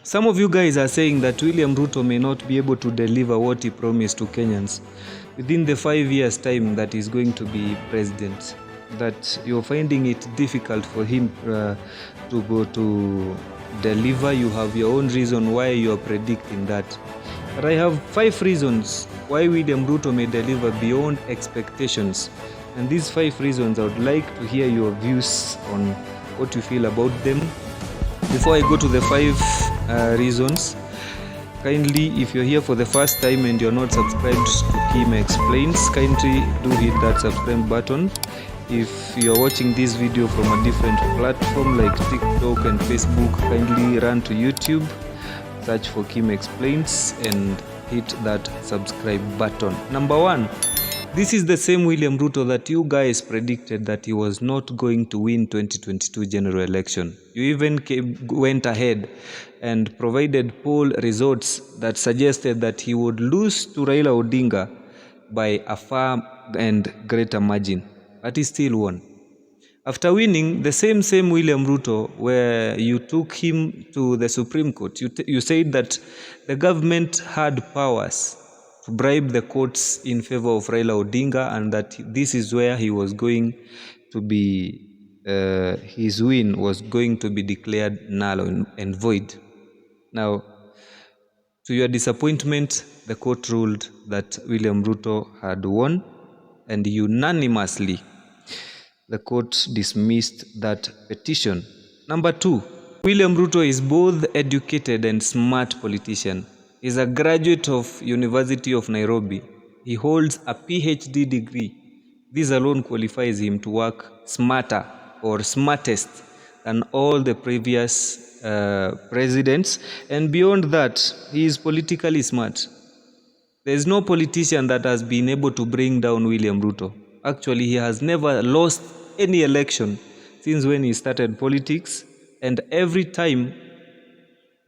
Some of you guys are saying that William Ruto may not be able to deliver what he promised to Kenyans within the 5 years' time that he's going to be president. That you're finding it difficult for him to go to deliver. You have your own reason why you're predicting that. But I have 5 reasons why William Ruto may deliver beyond expectations. And these 5 reasons, I would like to hear your views on what you feel about them. Before I go to the 5 reasons, kindly, if you're here for the first time and you're not subscribed to Kim Explains, kindly do hit that subscribe button. If you're watching this video from a different platform like TikTok and Facebook, kindly run to YouTube, search for Kim Explains and hit that subscribe button. Number 1, this is the same William Ruto that you guys predicted that he was not going to win 2022 general election. You even went ahead and provided poll results that suggested that he would lose to Raila Odinga by a far and greater margin, but he still won. After winning, the same William Ruto, where you took him to the Supreme Court, you said that the government had powers to bribe the courts in favor of Raila Odinga, and that this is where he was going to be, his win was going to be declared null and void. Now, to your disappointment, the court ruled that William Ruto had won, and unanimously, the court dismissed that petition. Number 2, William Ruto is both educated and smart politician. He's a graduate of University of Nairobi. He holds a PhD degree. This alone qualifies him to work smarter or smartest than all the previous presidents. And beyond that, he is politically smart. There is no politician that has been able to bring down William Ruto. Actually, he has never lost any election since when he started politics, and every time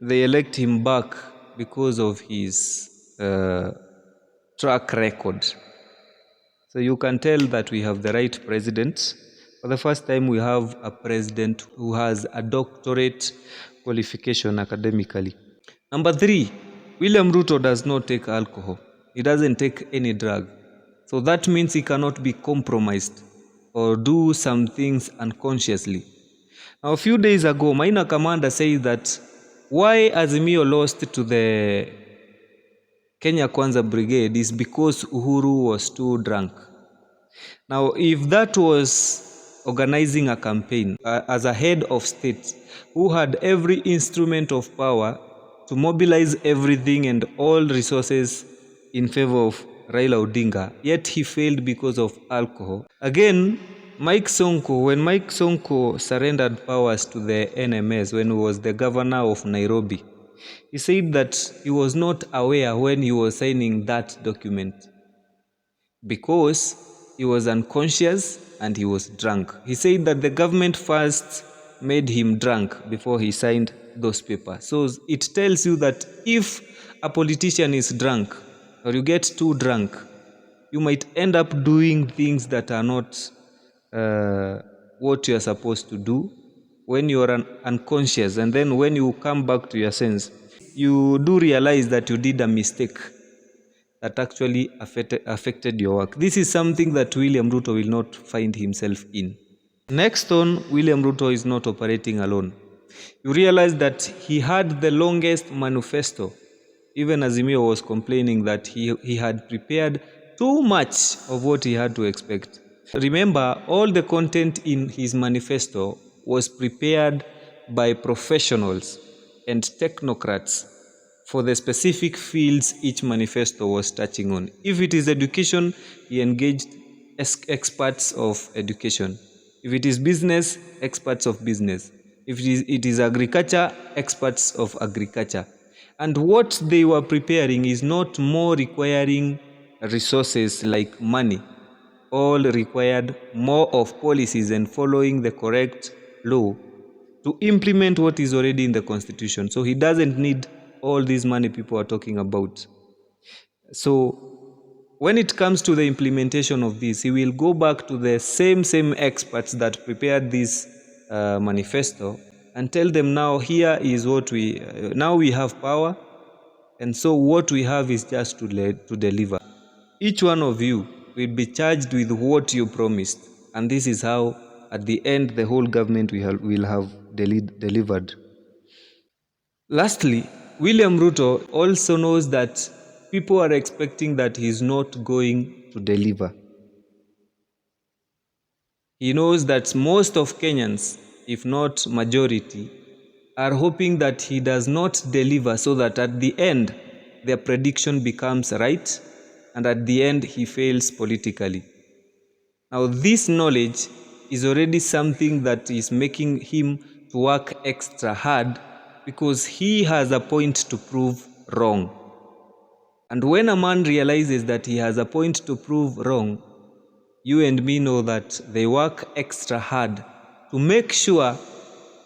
they elect him back because of his track record. So you can tell that we have the right president. For the first time, we have a president who has a doctorate qualification academically. Number 3, William Ruto does not take alcohol. He doesn't take any drug. So that means he cannot be compromised or do some things unconsciously. Now, a few days ago, Maina Commander said that why Azimio lost to the Kenya Kwanza Brigade is because Uhuru was too drunk. Now, if that was organizing a campaign as a head of state who had every instrument of power to mobilize everything and all resources in favor of Raila Odinga, yet he failed because of alcohol. Again, when Mike Sonko surrendered powers to the NMS when he was the governor of Nairobi, he said that he was not aware when he was signing that document because he was unconscious and he was drunk. He said that the government first made him drunk before he signed those papers. So it tells you that if a politician is drunk or you get too drunk, you might end up doing things that are not what you are supposed to do when you are unconscious, and then when you come back to your sense, you do realize that you did a mistake that actually affected your work. This is something that William Ruto will not find himself in. Next on, William Ruto is not operating alone. You realize that he had the longest manifesto. Even Azimio was complaining that he had prepared too much of what he had to expect. Remember, all the content in his manifesto was prepared by professionals and technocrats for the specific fields each manifesto was touching on. If it is education, he engaged experts of education. If it is business, experts of business. If it is agriculture, experts of agriculture. And what they were preparing is not more requiring resources like money. All required more of policies and following the correct law to implement what is already in the constitution. So he doesn't need all this money people are talking about. So when it comes to the implementation of this, he will go back to the same experts that prepared this manifesto and tell them, now here is what now we have power, and so what we have is just to deliver. Each one of you will be charged with what you promised, and this is how at the end the whole government will have delivered. Lastly, William Ruto also knows that people are expecting that he's not going to deliver. He knows that most of Kenyans, if not majority, are hoping that he does not deliver, so that at the end their prediction becomes right, and at the end he fails politically. Now this knowledge is already something that is making him to work extra hard, because he has a point to prove wrong. And when a man realizes that he has a point to prove wrong, you and me know that they work extra hard to make sure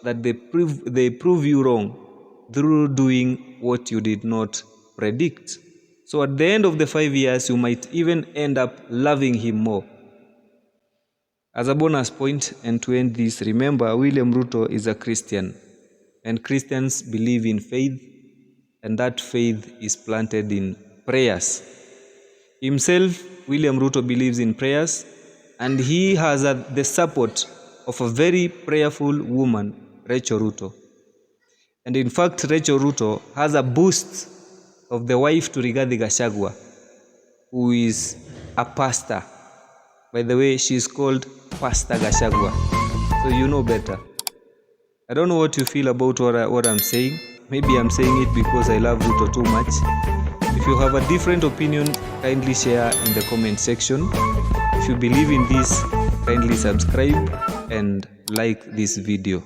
that they prove you wrong through doing what you did not predict. So at the end of the 5 years, you might even end up loving him more. As a bonus point, and to end this, remember, William Ruto is a Christian, and Christians believe in faith, and that faith is planted in prayers. Himself, William Ruto believes in prayers, and he has the support of a very prayerful woman, Rachel Ruto. And in fact, Rachel Ruto has a boost of the wife to Rigathi Gachagua, who is a pastor. By the way, she's called Pastor Gachagua, so you know better. I don't know what you feel about what I'm saying. Maybe I'm saying it because I love Ruto too much. If you have a different opinion, kindly share in the comment section. If you believe in this, kindly subscribe and like this video.